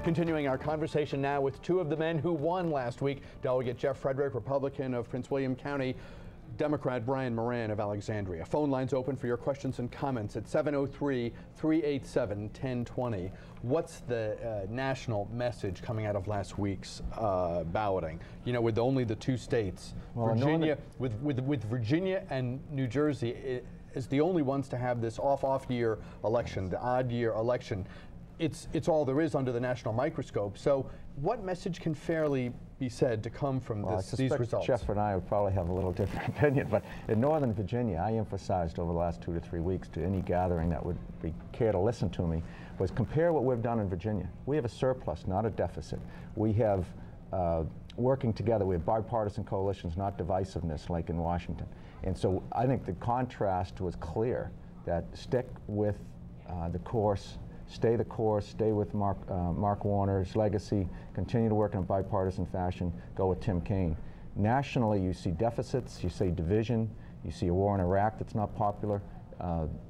Continuing our conversation now with two of the men who won last week. Delegate Jeff Frederick, Republican of Prince William County, Democrat Brian Moran of Alexandria. Phone lines open for your questions and comments at 703-387-1020. What's the national message coming out of last week's balloting? You know, with only the two states, well, Virginia, with Virginia and New Jersey is the only ones to have this off year election, the odd year election. It's all there is under the national microscope. So what message can fairly be said to come from these results? Jeff and I would probably have a little different opinion, but in Northern Virginia, I emphasized over the last 2 to 3 weeks to any gathering that would care to listen to me, was compare what we've done in Virginia. We have a surplus, not a deficit. We have working together. We have bipartisan coalitions, not divisiveness like in Washington. And so I think the contrast was clear, that stick with the course, stay the course, stay with Mark Warner's legacy, continue to work in a bipartisan fashion, go with Tim Kaine. Nationally, you see deficits, you see division, you see a war in Iraq that's not popular.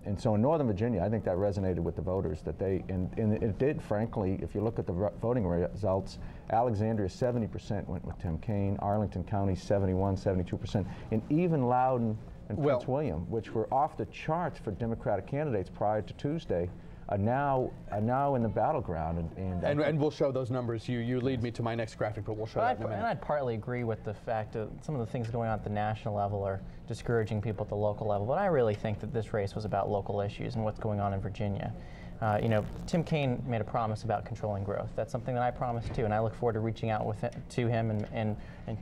And so in Northern Virginia, I think that resonated with the voters, that and it did, frankly. If you look at the voting results, Alexandria 70% went with Tim Kaine, Arlington County 71, 72%, and even Loudoun and Prince William, which were off the charts for Democratic candidates prior to Tuesday, are now in the battleground, and we'll show those numbers. You lead me to my next graphic, but we'll show that in a minute. And I'd partly agree with the fact that some of the things going on at the national level are discouraging people at the local level, but I really think that this race was about local issues and what's going on in Virginia. You know, Tim Kaine made a promise about controlling growth. That's something that I promised too, and I look forward to reaching out to him and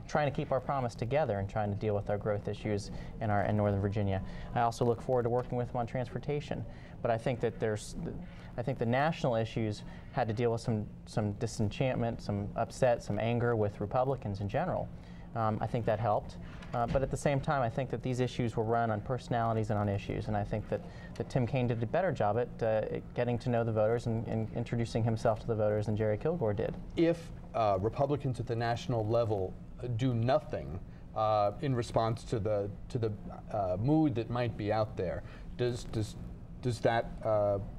trying to keep our promise together and trying to deal with our growth issues in Northern Virginia. I also look forward to working with him on transportation. But I think that I think the national issues had to deal with some disenchantment, some upset, some anger with Republicans in general. I think that helped. But at the same time, I think that these issues were run on personalities and on issues, and I think that Tim Kaine did a better job at getting to know the voters and introducing himself to the voters than Jerry Kilgore did. If Republicans at the national level do nothing in response to the mood that might be out there, does that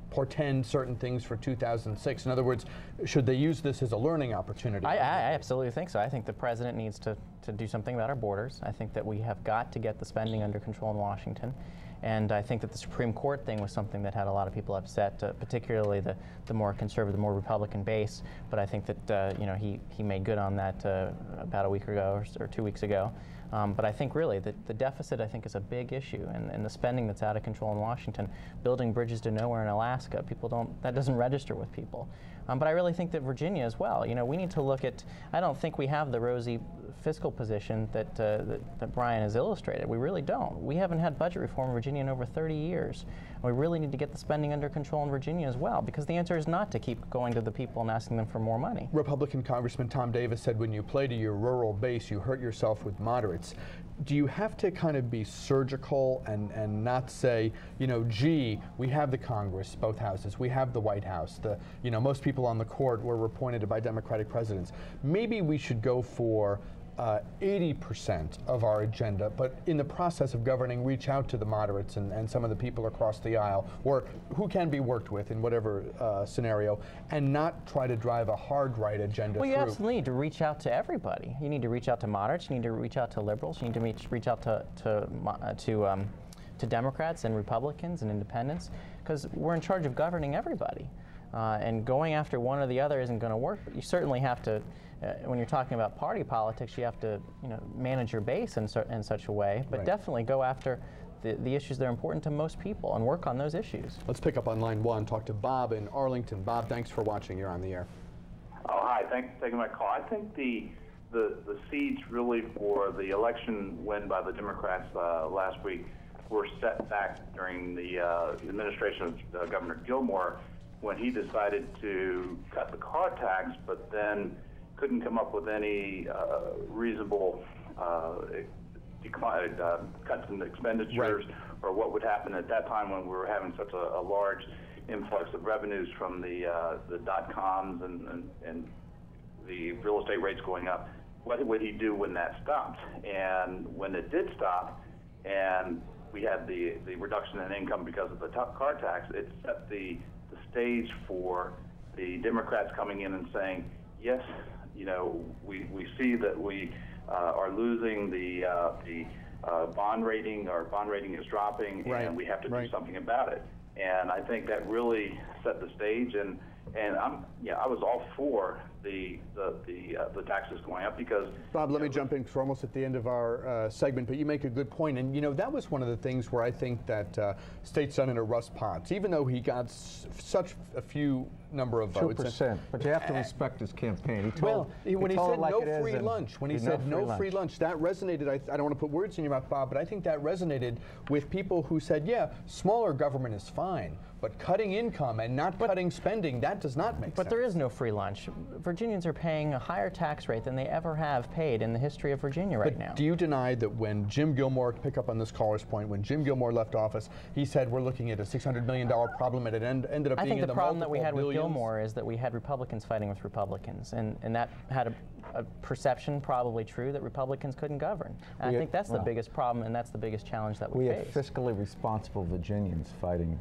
portend certain things for 2006? In other words, should they use this as a learning opportunity? I absolutely think so. I think the president needs to do something about our borders. I think that we have got to get the spending under control in Washington. And I think that the Supreme Court thing was something that had a lot of people upset, particularly the more conservative, the more Republican base. But I think that you know, he made good on that about a week ago or 2 weeks ago. But I think really the deficit, I think, is a big issue, and the spending that's out of control in Washington, building bridges to nowhere in Alaska, that doesn't register with people. But I really think that Virginia as well. You know, we need to look at. I don't think we have the rosy fiscal position that Brian has illustrated. We really don't. We haven't had budget reform in Virginia in over 30 years. We really need to get the spending under control in Virginia as well, because the answer is not to keep going to the people and asking them for more money. Republican Congressman Tom Davis said when you play to your rural base, you hurt yourself with moderates. Do you have to kind of be surgical and not say, you know, gee, we have the Congress, both houses, we have the White House, you know, most people on the court were appointed by Democratic presidents. Maybe we should go for 80% of our agenda, but in the process of governing, reach out to the moderates and some of the people across the aisle, or who can be worked with in whatever scenario, and not try to drive a hard right agenda through. You absolutely need to reach out to everybody. You need to reach out to moderates, you need to reach out to liberals, you need to reach out to Democrats and Republicans and independents, because we're in charge of governing everybody. And going after one or the other isn't going to work. But you certainly have to, when you're talking about party politics, you have to, you know, manage your base in such a way. But definitely go after the issues that are important to most people and work on those issues. Let's pick up on line one. Talk to Bob in Arlington. Bob, thanks for watching. You're on the air. Oh, hi. Thanks for taking my call. I think the seeds really for the election win by the Democrats last week were set back during the administration of Governor Gilmore, when he decided to cut the car tax, but then couldn't come up with any reasonable cuts in expenditures, or what would happen at that time when we were having such a large influx of revenues from the dot-coms and the real estate rates going up. What would he do when that stopped? And when it did stop, and we had the reduction in income because of the car tax, it set the stage for the Democrats coming in and saying, yes, you know, we see that we are losing the bond rating. Our bond rating is dropping, Right. and we have to Right. do something about it. And I think that really set the stage. And I was all for the taxes going up because. Bob, let me jump in because we're almost at the end of our segment, but you make a good point. And, you know, that was one of the things where I think that State Senator Russ Potts, even though he got such a few number of votes. 2%, but you have to respect his campaign. He told, when he said like no free lunch, when he said no free lunch, that resonated. I don't want to put words in your mouth, Bob, but I think that resonated with people who said, yeah, smaller government is fine, but cutting income and not cutting spending, that does not make sense. But there is no free lunch. Virginians are paying a higher tax rate than they ever have paid in the history of Virginia right now. Do you deny that when Jim Gilmore, to pick up on this caller's point, when Jim Gilmore left office, he said we're looking at a $600 million problem, and it ended up being in the multiple billions? I think the problem that we had with Gilmore is that we had Republicans fighting with Republicans, and that had a perception, probably true, that Republicans couldn't govern. And I think that's the biggest problem, and that's the biggest challenge that we face. We had fiscally responsible Virginians fighting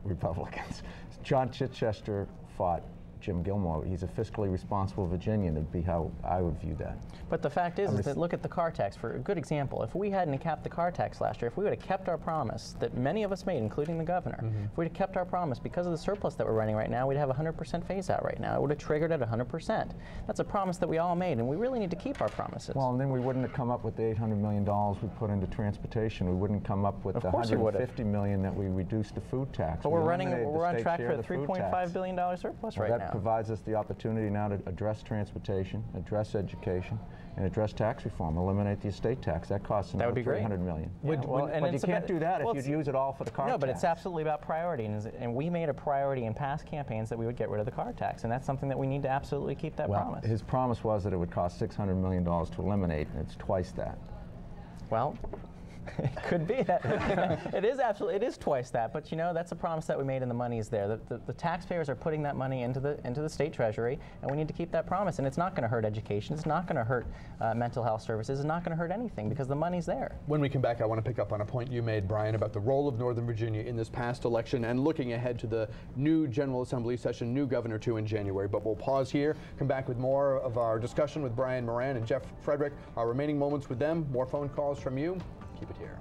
Republicans. John Chichester fought Jim Gilmore. He's a fiscally responsible Virginian, would be how I would view that. But the fact is that look at the car tax for a good example. If we hadn't capped the car tax last year, if we would have kept our promise that many of us made, including the governor, if we'd have kept our promise, because of the surplus that we're running right now, we'd have 100% phase out right now. It would have triggered at 100%. That's a promise that we all made, and we really need to keep our promises. Well, and then we wouldn't have come up with the $800 million we put into transportation. We wouldn't come up with the $150 million that we reduced the food tax. But we're on track for a $3.5 billion surplus right now. That provides us the opportunity now to address transportation, address education, and address tax reform. Eliminate the estate tax. That costs another $300 million. But you can't do that if you'd use it all for the car tax. No, but it's absolutely about priority, and we made a priority in past campaigns that we would get rid of the car tax, and that's something that we need to absolutely keep that promise. His promise was that it would cost $600 million to eliminate, and it's twice that. Well, it could be that. It is twice that, but you know, that's a promise that we made and the money is there. The taxpayers are putting that money into the state treasury, and we need to keep that promise. And it's not going to hurt education, it's not going to hurt mental health services, it's not going to hurt anything because the money's there. When we come back, I want to pick up on a point you made, Brian, about the role of Northern Virginia in this past election and looking ahead to the new General Assembly session, new governor too in January. But we'll pause here, come back with more of our discussion with Brian Moran and Jeff Frederick. Our remaining moments with them, more phone calls from you. Keep it here.